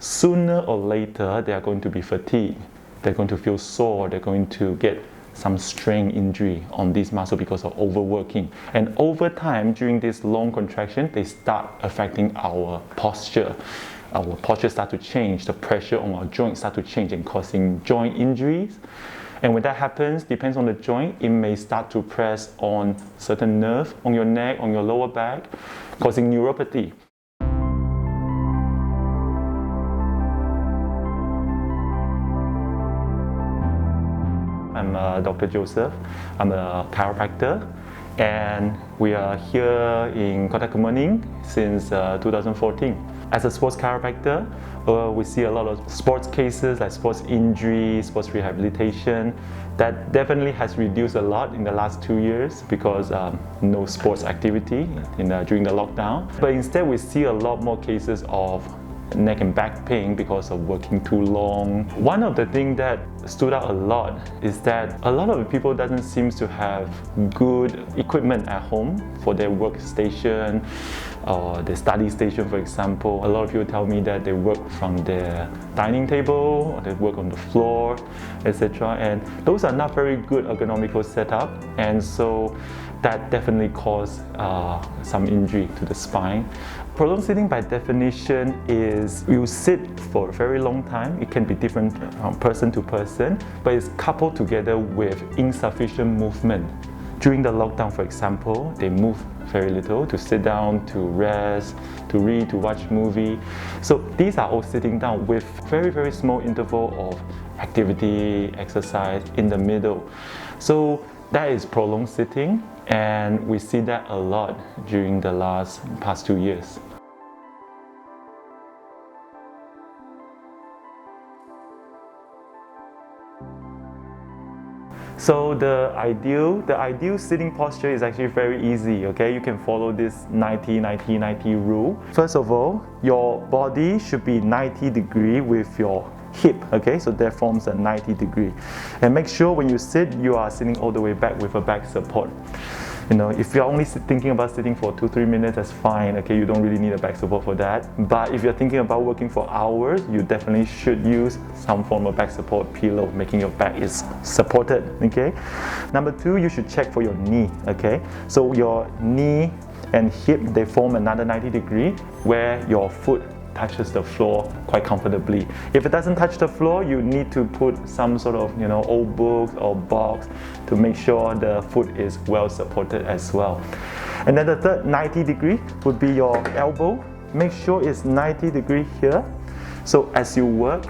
sooner or later they are going to be fatigued. They're going to feel sore. They're going to get some strain injury on this muscle because of overworking. And over time, during this long contraction, they start affecting our posture. Our posture starts to change. The pressure on our joints start to change and causing joint injuries. And when that happens, depends on the joint, it may start to press on certain nerve on your neck, on your lower back, causing neuropathy. I'm Dr. Joseph. I'm a chiropractor, and we are here in Kota Kemuning since 2014. As a sports chiropractor, we see a lot of sports cases like sports injury, sports rehabilitation. That definitely has reduced a lot in the last 2 years because no sports activity during the lockdown. But instead, we see a lot more cases of neck and back pain because of working too long. One of the things that stood out a lot is that a lot of the people doesn't seem to have good equipment at home for their workstation or their study station, for example. A lot of people tell me that they work from their dining table or they work on the floor, etc. And those are not very good ergonomical setup, and so that definitely causes some injury to the spine. Prolonged sitting by definition is you sit for a very long time. It can be different person to person, but it's coupled together with insufficient movement. During the lockdown, for example, they move very little to sit down, to rest, to read, to watch movie. So these are all sitting down with very, very small interval of activity, exercise in the middle. So that is prolonged sitting, and we see that a lot during the past 2 years. So the ideal sitting posture is actually very easy, okay? You can follow this 90-90-90 rule. First of all, your body should be 90 degree with your hip, okay? So that forms a 90 degree. And make sure when you sit, you are sitting all the way back with a back support. You know, if you're only thinking about sitting for 2-3 minutes, that's fine, okay? You don't really need a back support for that. But if you're thinking about working for hours, you definitely should use some form of back support pillow, making your back is supported, okay? Number 2, you should check for your knee, okay? So your knee and hip, they form another 90 degree where your foot touches the floor quite comfortably. If it doesn't touch the floor, you need to put some sort of old books or box to make sure the foot is well supported as well. And then the third 90 degree would be your elbow. Make sure it's 90 degree here. So as you work,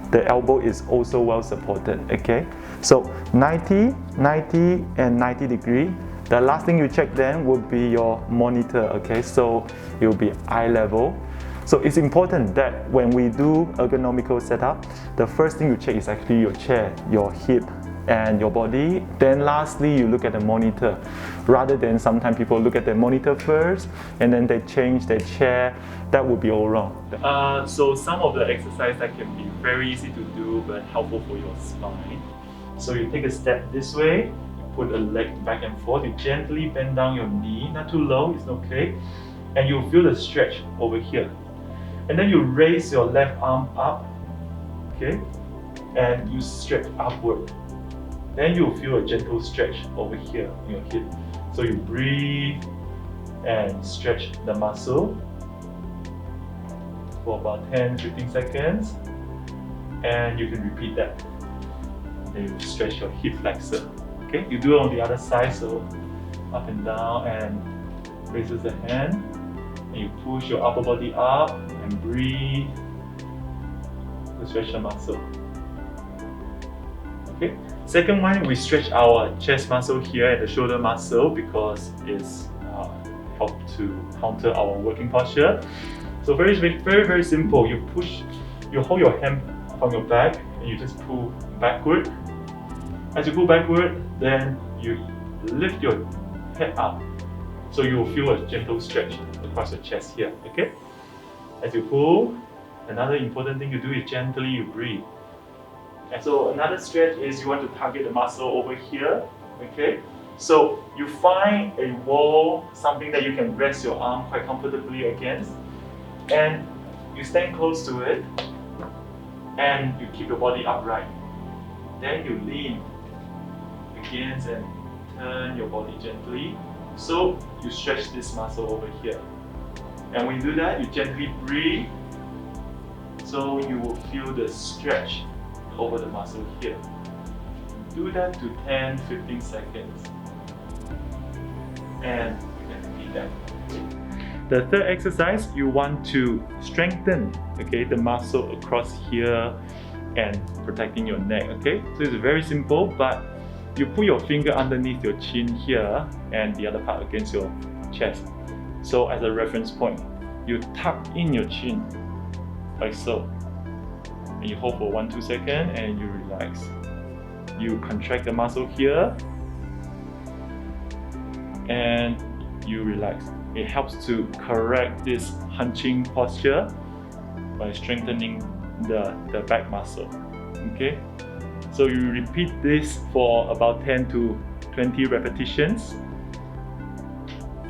the elbow is also well supported, okay? So 90, 90 and 90 degree. The last thing you check then would be your monitor, okay? So it will be eye level. So it's important that when we do ergonomical setup, the first thing you check is actually your chair, your hip, and your body. Then lastly, you look at the monitor. Rather than sometimes people look at the monitor first and then they change their chair, that would be all wrong. So some of the exercise that can be very easy to do but helpful for your spine. So you take a step this way, you put a leg back and forth, you gently bend down your knee, not too low, it's okay. And you feel the stretch over here. And then you raise your left arm up, okay? And you stretch upward. Then you'll feel a gentle stretch over here on your hip. So you breathe and stretch the muscle for about 10-15 seconds. And you can repeat that. Then you stretch your hip flexor. Okay? You do it on the other side, so up and down, and raises the hand. And you push your upper body up and breathe to stretch the muscle. Okay. Second one, we stretch our chest muscle here and the shoulder muscle because it's help to counter our working posture. So very simple. You hold your hand from your back and you just pull backward. As you pull backward, then you lift your head up. So you will feel a gentle stretch across your chest here, okay? As you pull, another important thing you do is gently you breathe. And so another stretch is you want to target the muscle over here, okay? So you find a wall, something that you can rest your arm quite comfortably against, and you stand close to it and you keep your body upright. Then you lean against and turn your body gently. So you stretch this muscle over here. And when you do that, you gently breathe. So you will feel the stretch over the muscle here. Do that to 10-15 seconds. And you can repeat that. The third exercise, you want to strengthen, okay, the muscle across here and protecting your neck, okay? So it's very simple, but you put your finger underneath your chin here and the other part against your chest. So as a reference point, you tuck in your chin, like so. And you hold for 1-2 seconds and you relax. You contract the muscle here and you relax. It helps to correct this hunching posture by strengthening the back muscle. Okay? So you repeat this for about 10 to 20 repetitions,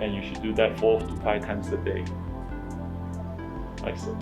and you should do that 4 to 5 times a day. Like so.